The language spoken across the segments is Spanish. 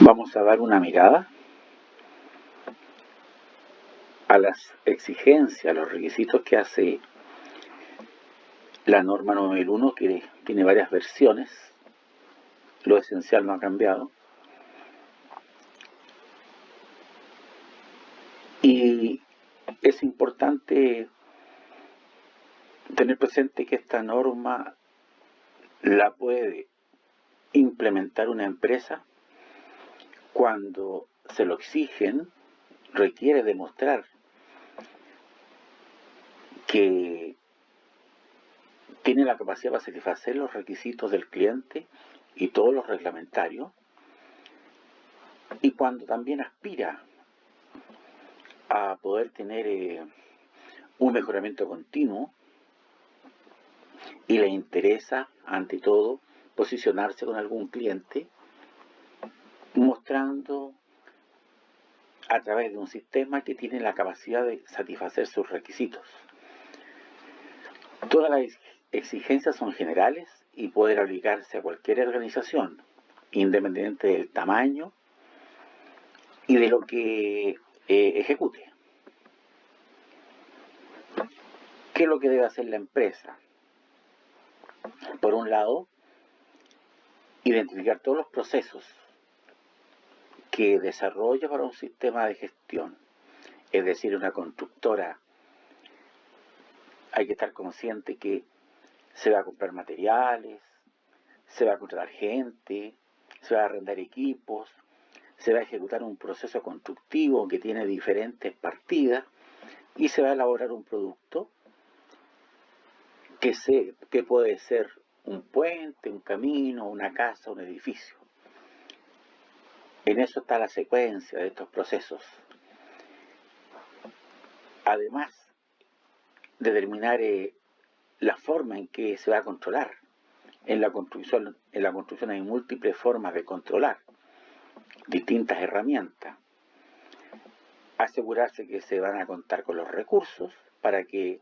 Vamos a dar una mirada a las exigencias, a los requisitos que hace la norma 9001, que tiene varias versiones. Lo esencial no ha cambiado. Y es importante tener presente que esta norma la puede implementar una empresa cuando se lo exigen, requiere demostrar que tiene la capacidad para satisfacer los requisitos del cliente y todos los reglamentarios, y cuando también aspira a poder tener un mejoramiento continuo y le interesa, ante todo, posicionarse con algún cliente, mostrando a través de un sistema que tiene la capacidad de satisfacer sus requisitos. Todas las exigencias son generales y pueden aplicarse a cualquier organización, independiente del tamaño y de lo que ejecute. ¿Qué es lo que debe hacer la empresa? Por un lado, identificar todos los procesos que desarrolla para un sistema de gestión. Es decir, una constructora, hay que estar consciente que se va a comprar materiales, se va a contratar gente, se va a arrendar equipos, se va a ejecutar un proceso constructivo que tiene diferentes partidas y se va a elaborar un producto que puede ser un puente, un camino, una casa, un edificio. En eso está la secuencia de estos procesos. Además, determinar la forma en que se va a controlar. En la construcción hay múltiples formas de controlar, distintas herramientas. Asegurarse que se van a contar con los recursos para que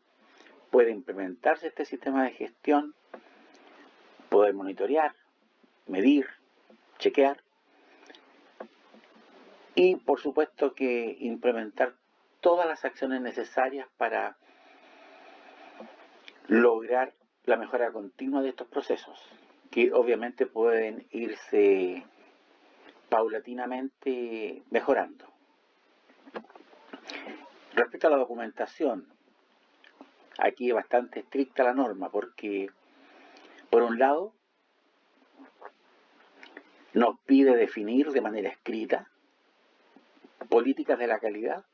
pueda implementarse este sistema de gestión, poder monitorear, medir, chequear y por supuesto que implementar todas las acciones necesarias para lograr la mejora continua de estos procesos, que obviamente pueden irse paulatinamente mejorando. Respecto a la documentación, aquí es bastante estricta la norma porque, por un lado, nos pide definir de manera escrita políticas de la calidad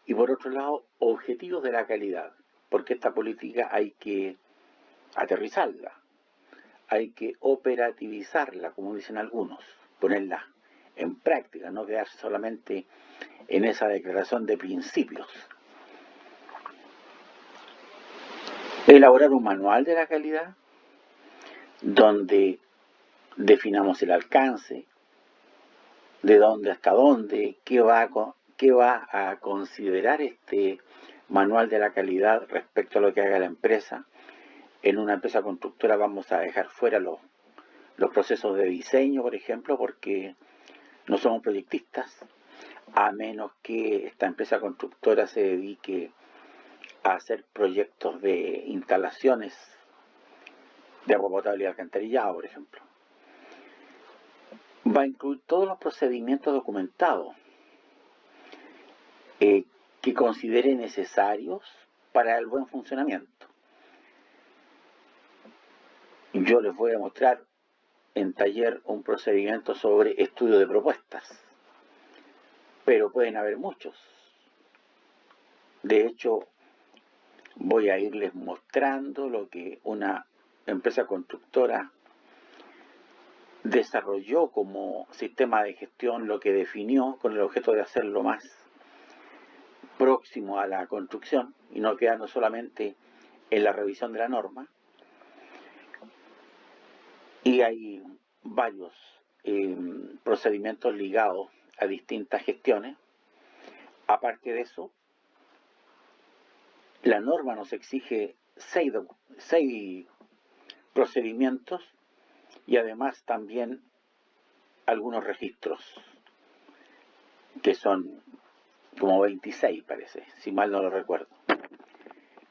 y, por otro lado, objetivos de la calidad, porque esta política hay que aterrizarla, hay que operativizarla, como dicen algunos, ponerla en práctica, no quedarse solamente en esa declaración de principios. Elaborar un manual de la calidad donde definamos el alcance, de dónde hasta dónde, qué va a considerar este manual de la calidad respecto a lo que haga la empresa. En una empresa constructora vamos a dejar fuera los procesos de diseño, por ejemplo, porque no somos proyectistas, a menos que esta empresa constructora se dedique a hacer proyectos de instalaciones de agua potable y alcantarillado, por ejemplo. Va a incluir todos los procedimientos documentados que considere necesarios para el buen funcionamiento. Yo les voy a mostrar en taller un procedimiento sobre estudio de propuestas, pero pueden haber muchos. De hecho, voy a irles mostrando lo que una empresa constructora desarrolló como sistema de gestión, lo que definió con el objeto de hacerlo más próximo a la construcción y no quedando solamente en la revisión de la norma. Y hay varios procedimientos ligados a distintas gestiones. Aparte de eso, la norma nos exige 6 procedimientos y además también algunos registros. que son como 26 parece, si mal no lo recuerdo.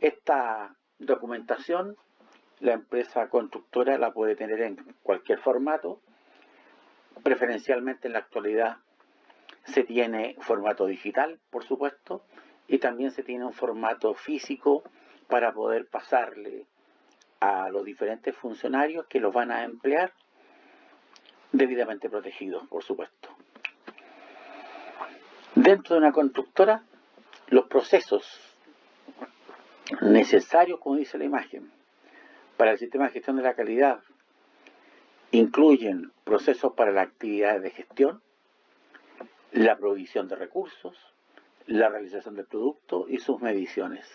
Esta documentación la empresa constructora la puede tener en cualquier formato, preferencialmente en la actualidad se tiene formato digital, por supuesto, y también se tiene un formato físico para poder pasarle a los diferentes funcionarios que los van a emplear, debidamente protegidos, por supuesto. Dentro de una constructora, los procesos necesarios, como dice la imagen, para el sistema de gestión de la calidad incluyen procesos para las actividades de gestión, la provisión de recursos, la realización del producto y sus mediciones.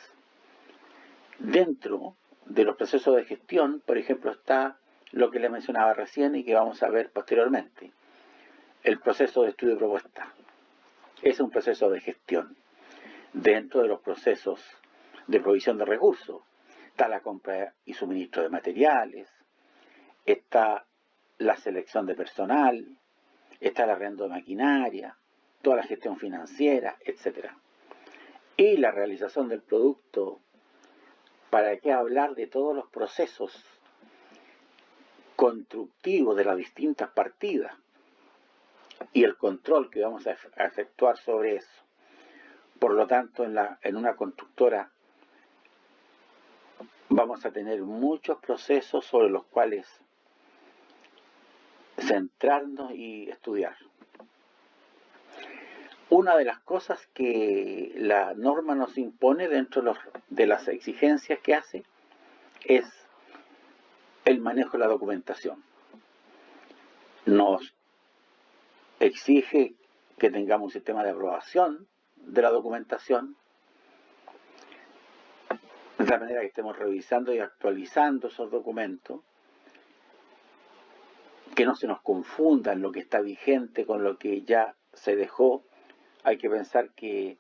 Dentro de los procesos de gestión, por ejemplo, está lo que le mencionaba recién y que vamos a ver posteriormente, el proceso de estudio de propuesta. Es un proceso de gestión. Dentro de los procesos de provisión de recursos está la compra y suministro de materiales, está la selección de personal, está el arrendo de maquinaria, toda la gestión financiera, etc. Y la realización del producto, ¿para qué hablar de todos los procesos constructivos de las distintas partidas y el control que vamos a efectuar sobre eso? Por lo tanto, en una constructora vamos a tener muchos procesos sobre los cuales centrarnos y estudiar. Una de las cosas que la norma nos impone dentro de las exigencias que hace es el manejo de la documentación. Nos exige que tengamos un sistema de aprobación de la documentación, de tal manera que estemos revisando y actualizando esos documentos, que no se nos confundan lo que está vigente con lo que ya se dejó. Hay que pensar que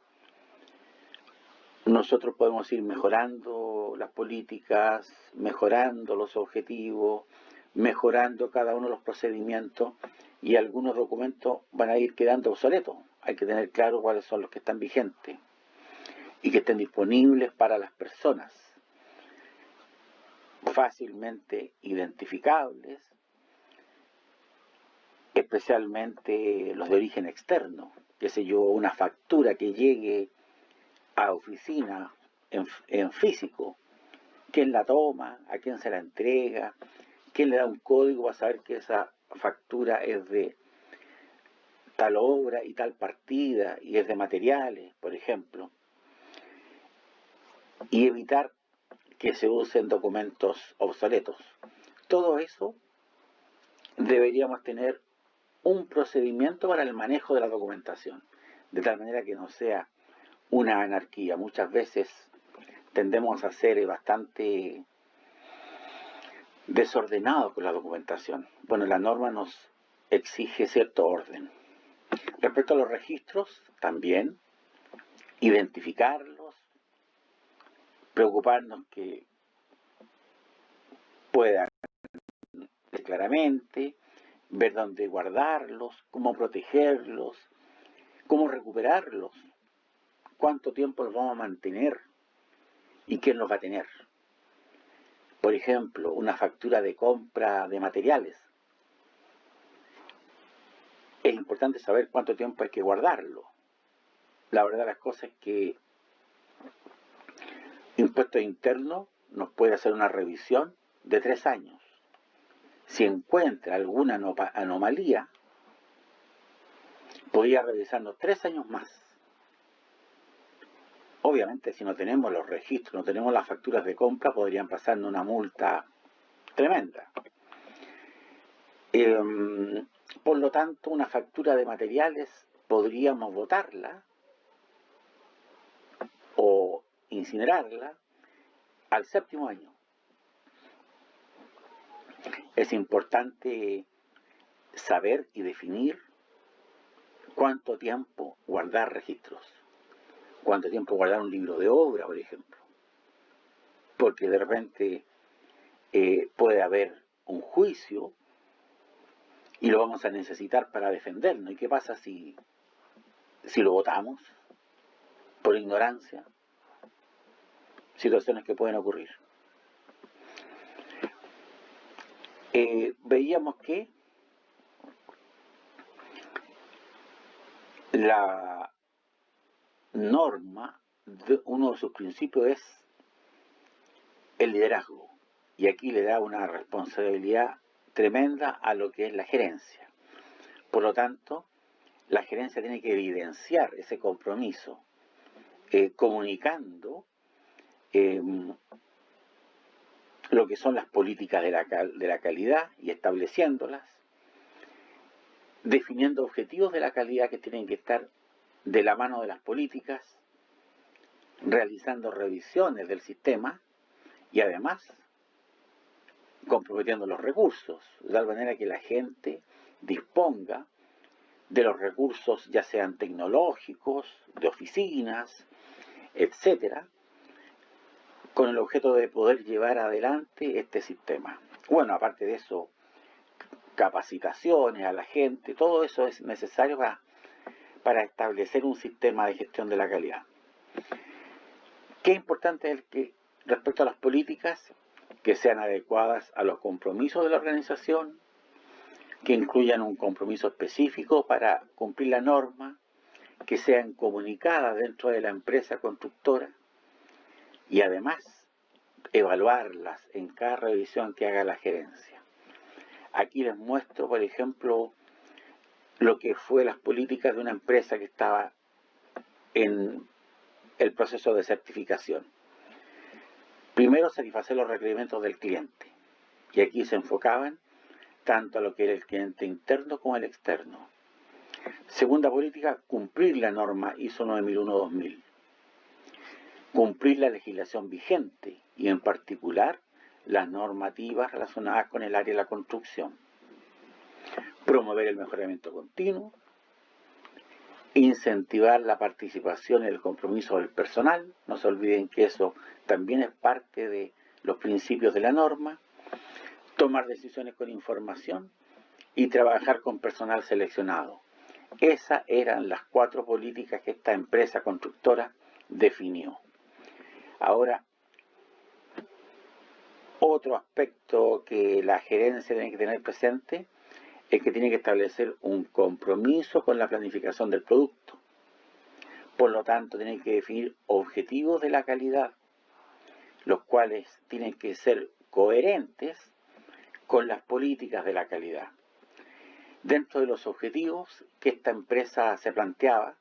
nosotros podemos ir mejorando las políticas, mejorando los objetivos, mejorando cada uno de los procedimientos, y algunos documentos van a ir quedando obsoletos. Hay que tener claro cuáles son los que están vigentes y que estén disponibles para las personas, fácilmente identificables, especialmente los de origen externo. Qué sé yo, una factura que llegue a oficina en físico, quién la toma, a quién se la entrega, quién le da un código para saber que esa factura es de tal obra y tal partida y es de materiales, por ejemplo, y evitar que se usen documentos obsoletos. Todo eso deberíamos tener un procedimiento para el manejo de la documentación, de tal manera que no sea una anarquía. Muchas veces tendemos a ser bastante desordenados con la documentación. Bueno, la norma nos exige cierto orden. Respecto a los registros, también identificarlos, preocuparnos que puedan claramente, ver dónde guardarlos, cómo protegerlos, cómo recuperarlos, cuánto tiempo los vamos a mantener y quién los va a tener. Por ejemplo, una factura de compra de materiales. Es importante saber cuánto tiempo hay que guardarlo. La verdad de las cosas es que Impuestos Internos nos puede hacer una revisión de 3 años. Si encuentra alguna anomalía, podría revisarnos 3 años más. Obviamente, si no tenemos los registros, no tenemos las facturas de compra, podrían pasarnos una multa tremenda. Por lo tanto, una factura de materiales podríamos botarla o incinerarla al 7º año. Es importante saber y definir cuánto tiempo guardar registros, cuánto tiempo guardar un libro de obra, por ejemplo, porque de repente puede haber un juicio y lo vamos a necesitar para defendernos. ¿Y qué pasa si si lo votamos, por ignorancia, situaciones que pueden ocurrir. Veíamos que la norma, uno de sus principios es el liderazgo, y aquí le da una responsabilidad tremenda a lo que es la gerencia. Por lo tanto, la gerencia tiene que evidenciar ese compromiso, comunicando lo que son las políticas de la calidad y estableciéndolas, definiendo objetivos de la calidad que tienen que estar de la mano de las políticas, realizando revisiones del sistema y además comprometiendo los recursos, de tal manera que la gente disponga de los recursos, ya sean tecnológicos, de oficinas, etcétera, con el objeto de poder llevar adelante este sistema. Bueno, aparte de eso, capacitaciones a la gente, todo eso es necesario para establecer un sistema de gestión de la calidad. Qué importante es que respecto a las políticas, que sean adecuadas a los compromisos de la organización, que incluyan un compromiso específico para cumplir la norma, que sean comunicadas dentro de la empresa constructora y además evaluarlas en cada revisión que haga la gerencia. Aquí les muestro, por ejemplo, lo que fue las políticas de una empresa que estaba en el proceso de certificación. Primero, satisfacer los requerimientos del cliente. Y aquí se enfocaban tanto a lo que era el cliente interno como el externo. Segunda política, cumplir la norma ISO 9001-2000. Cumplir la legislación vigente y en particular las normativas relacionadas con el área de la construcción. Promover el mejoramiento continuo. Incentivar la participación y el compromiso del personal. No se olviden que eso también es parte de los principios de la norma. Tomar decisiones con información y trabajar con personal seleccionado. Esas eran las 4 políticas que esta empresa constructora definió. Ahora, otro aspecto que la gerencia tiene que tener presente es que tiene que establecer un compromiso con la planificación del producto. Por lo tanto, tiene que definir objetivos de la calidad, los cuales tienen que ser coherentes con las políticas de la calidad. Dentro de los objetivos que esta empresa se planteaba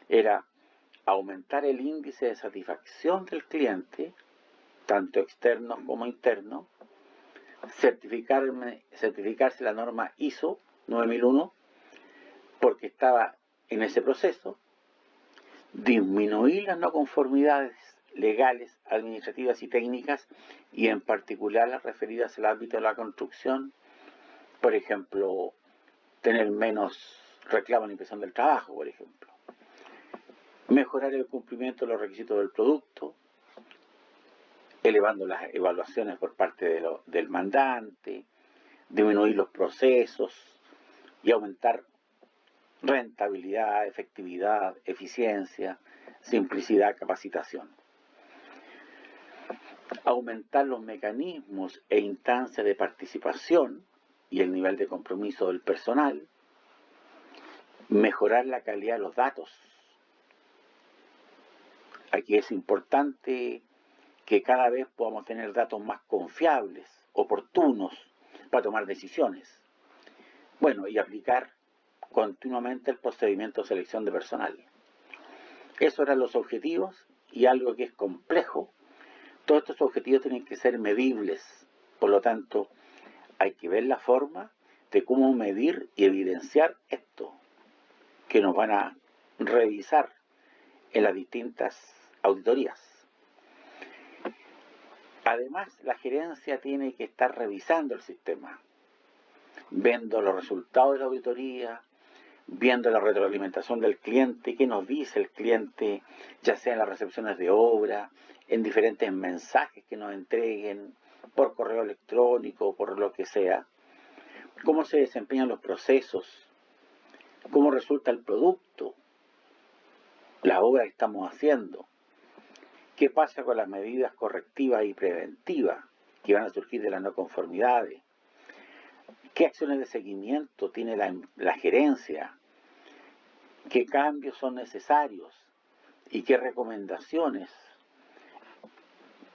era aumentar el índice de satisfacción del cliente, tanto externo como interno, certificarse la norma ISO 9001 porque estaba en ese proceso, disminuir las no conformidades legales, administrativas y técnicas y en particular las referidas al ámbito de la construcción, por ejemplo, tener menos reclamos en inspección del trabajo, por ejemplo. Mejorar el cumplimiento de los requisitos del producto, elevando las evaluaciones por parte del mandante, disminuir los procesos y aumentar rentabilidad, efectividad, eficiencia, simplicidad, capacitación. Aumentar los mecanismos e instancias de participación y el nivel de compromiso del personal. Mejorar la calidad de los datos. Aquí es importante que cada vez podamos tener datos más confiables, oportunos, para tomar decisiones. Bueno, y aplicar continuamente el procedimiento de selección de personal. Esos eran los objetivos y algo que es complejo. Todos estos objetivos tienen que ser medibles. Por lo tanto, hay que ver la forma de cómo medir y evidenciar esto, que nos van a revisar en las distintas auditorías. Además, la gerencia tiene que estar revisando el sistema, viendo los resultados de la auditoría, viendo la retroalimentación del cliente, qué nos dice el cliente, ya sea en las recepciones de obra, en diferentes mensajes que nos entreguen, por correo electrónico, por lo que sea, cómo se desempeñan los procesos, cómo resulta el producto, las obras que estamos haciendo. ¿Qué pasa con las medidas correctivas y preventivas que van a surgir de las no conformidades? ¿Qué acciones de seguimiento tiene la gerencia? ¿Qué cambios son necesarios? ¿Y qué recomendaciones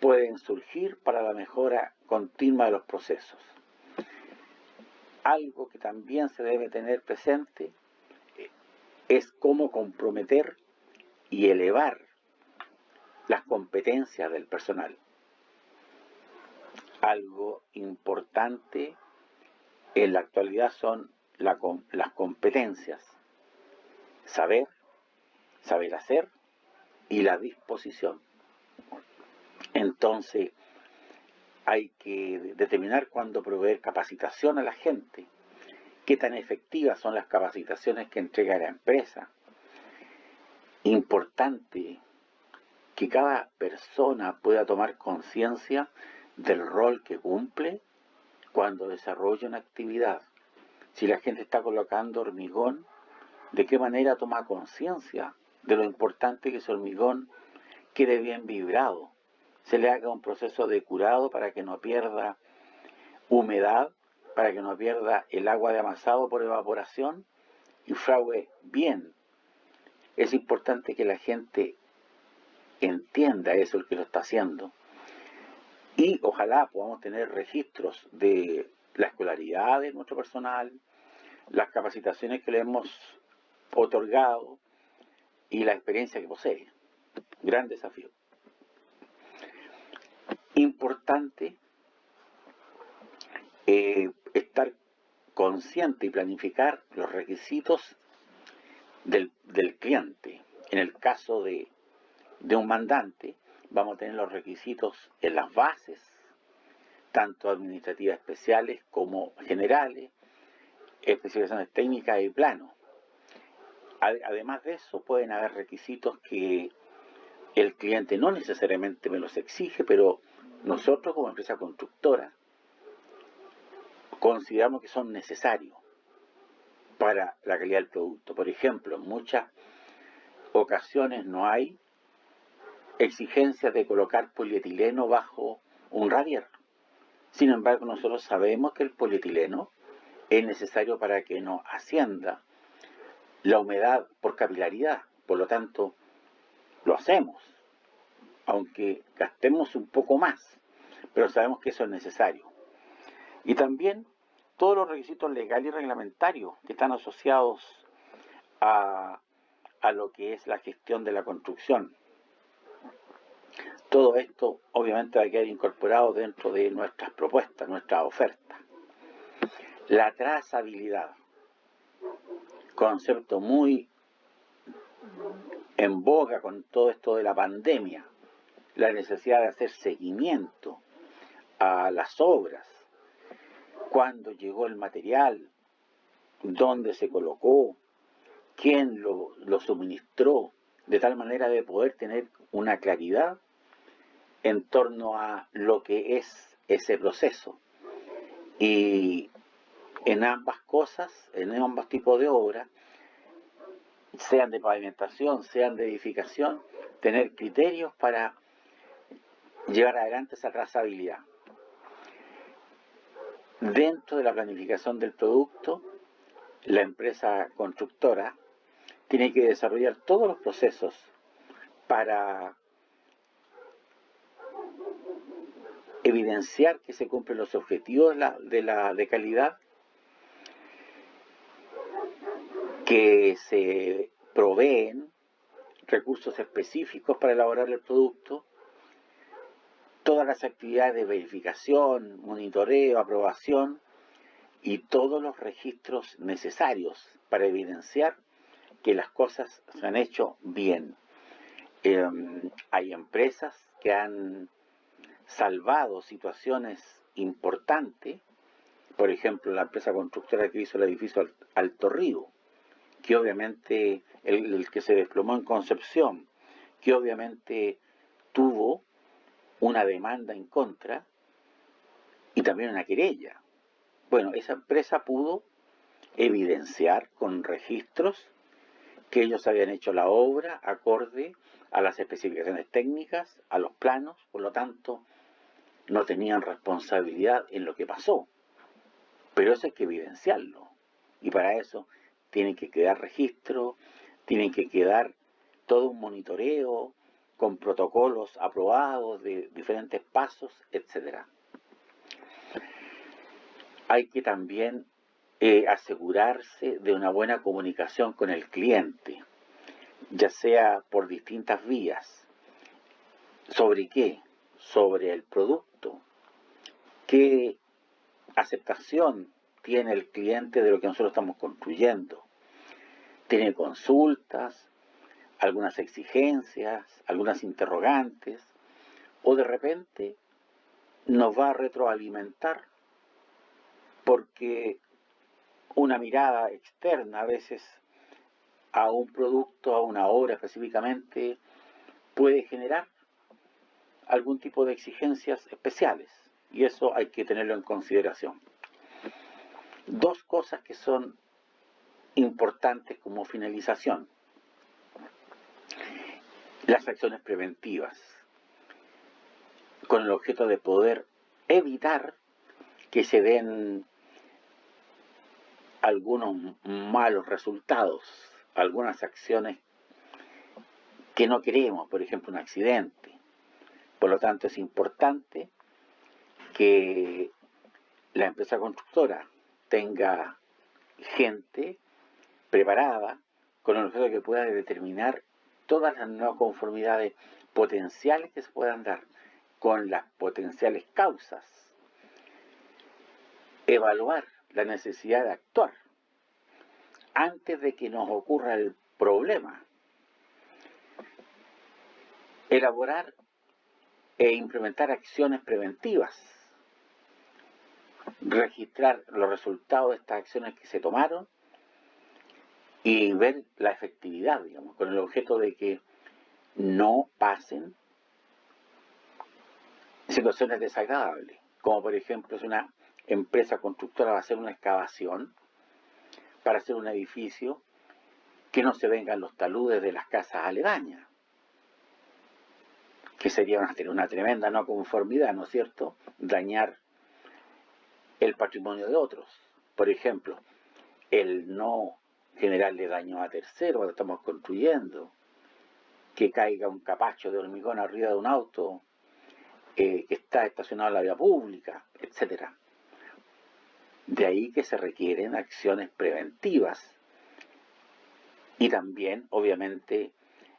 pueden surgir para la mejora continua de los procesos? Algo que también se debe tener presente es cómo comprometer y elevar las competencias del personal. Algo importante en la actualidad son las competencias, saber hacer y la disposición. Entonces, hay que determinar cuándo proveer capacitación a la gente, qué tan efectivas son las capacitaciones que entrega la empresa. Importante que cada persona pueda tomar conciencia del rol que cumple cuando desarrolla una actividad. Si la gente está colocando hormigón, ¿de qué manera toma conciencia de lo importante que ese hormigón quede bien vibrado? Se le haga un proceso de curado para que no pierda humedad, para que no pierda el agua de amasado por evaporación y frague bien. Es importante que la gente entienda eso, el que lo está haciendo. Y ojalá podamos tener registros de la escolaridad de nuestro personal, las capacitaciones que le hemos otorgado y la experiencia que posee. Gran desafío. Importante estar consciente y planificar los requisitos del cliente. En el caso de un mandante, vamos a tener los requisitos en las bases, tanto administrativas especiales como generales, especificaciones técnicas y planos. Además de eso, pueden haber requisitos que el cliente no necesariamente me los exige, pero nosotros como empresa constructora consideramos que son necesarios para la calidad del producto. Por ejemplo, en muchas ocasiones no hay exigencias de colocar polietileno bajo un radier. Sin embargo, nosotros sabemos que el polietileno es necesario para que no ascienda la humedad por capilaridad. Por lo tanto, lo hacemos, aunque gastemos un poco más, pero sabemos que eso es necesario. Y también todos los requisitos legales y reglamentarios que están asociados a lo que es la gestión de la construcción. Todo esto obviamente va a quedar incorporado dentro de nuestras propuestas, nuestras ofertas. La trazabilidad, concepto muy en boga con todo esto de la pandemia, la necesidad de hacer seguimiento a las obras, cuándo llegó el material, dónde se colocó, quién lo suministró, de tal manera de poder tener una claridad en torno a lo que es ese proceso. Y en ambas cosas, en ambos tipos de obras, sean de pavimentación, sean de edificación, tener criterios para llevar adelante esa trazabilidad. Dentro de la planificación del producto, la empresa constructora tiene que desarrollar todos los procesos para evidenciar que se cumplen los objetivos de calidad, que se proveen recursos específicos para elaborar el producto, todas las actividades de verificación, monitoreo, aprobación y todos los registros necesarios para evidenciar que las cosas se han hecho bien. Hay empresas que han salvado situaciones importantes, por ejemplo la empresa constructora que hizo el edificio Alto Río, que obviamente el que se desplomó en Concepción, que obviamente tuvo una demanda en contra y también una querella. Bueno, esa empresa pudo evidenciar con registros que ellos habían hecho la obra acorde a las especificaciones técnicas, a los planos, por lo tanto, no tenían responsabilidad en lo que pasó. Pero eso hay que evidenciarlo. Y para eso tienen que quedar registros, tienen que quedar todo un monitoreo con protocolos aprobados de diferentes pasos, etcétera. Hay que también asegurarse de una buena comunicación con el cliente, ya sea por distintas vías. ¿Sobre qué? Sobre el producto. ¿Qué aceptación tiene el cliente de lo que nosotros estamos construyendo? ¿Tiene consultas, algunas exigencias, algunas interrogantes? ¿O de repente nos va a retroalimentar porque una mirada externa a veces a un producto, a una obra específicamente, puede generar algún tipo de exigencias especiales? Y eso hay que tenerlo en consideración. Dos cosas que son importantes como finalización. Las acciones preventivas, con el objeto de poder evitar que se den algunos malos resultados, algunas acciones que no queremos, por ejemplo un accidente. Por lo tanto es importante que la empresa constructora tenga gente preparada con el objeto de que pueda determinar todas las no conformidades potenciales que se puedan dar, con las potenciales causas, evaluar la necesidad de actuar antes de que nos ocurra el problema, elaborar e implementar acciones preventivas, registrar los resultados de estas acciones que se tomaron y ver la efectividad, digamos, con el objeto de que no pasen situaciones desagradables, como por ejemplo si una empresa constructora va a hacer una excavación para hacer un edificio, que no se vengan los taludes de las casas aledañas, que sería una tremenda no conformidad, ¿no es cierto? Dañar el patrimonio de otros. Por ejemplo, el no generarle daño a terceros cuando estamos construyendo, que caiga un capacho de hormigón arriba de un auto que está estacionado en la vía pública, etcétera. De ahí que se requieren acciones preventivas. Y también, obviamente,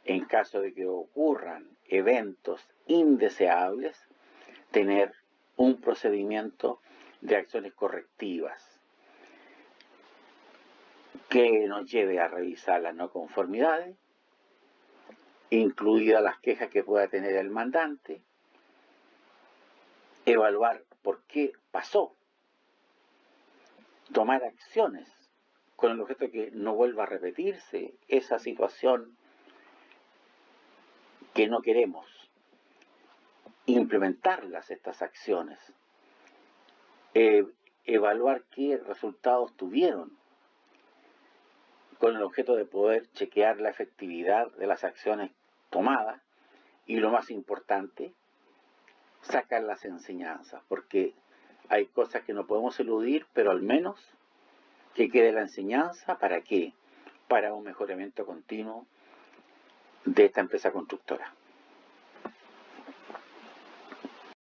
en caso de que ocurran eventos indeseables, tener un procedimiento de acciones correctivas que nos lleve a revisar las no conformidades, incluidas las quejas que pueda tener el mandante, evaluar por qué pasó, tomar acciones con el objeto de que no vuelva a repetirse esa situación que no queremos, implementarlas estas acciones, evaluar qué resultados tuvieron, con el objeto de poder chequear la efectividad de las acciones tomadas y, lo más importante, sacar las enseñanzas, porque hay cosas que no podemos eludir, pero al menos que quede la enseñanza. ¿Para qué? Para un mejoramiento continuo de esta empresa constructora.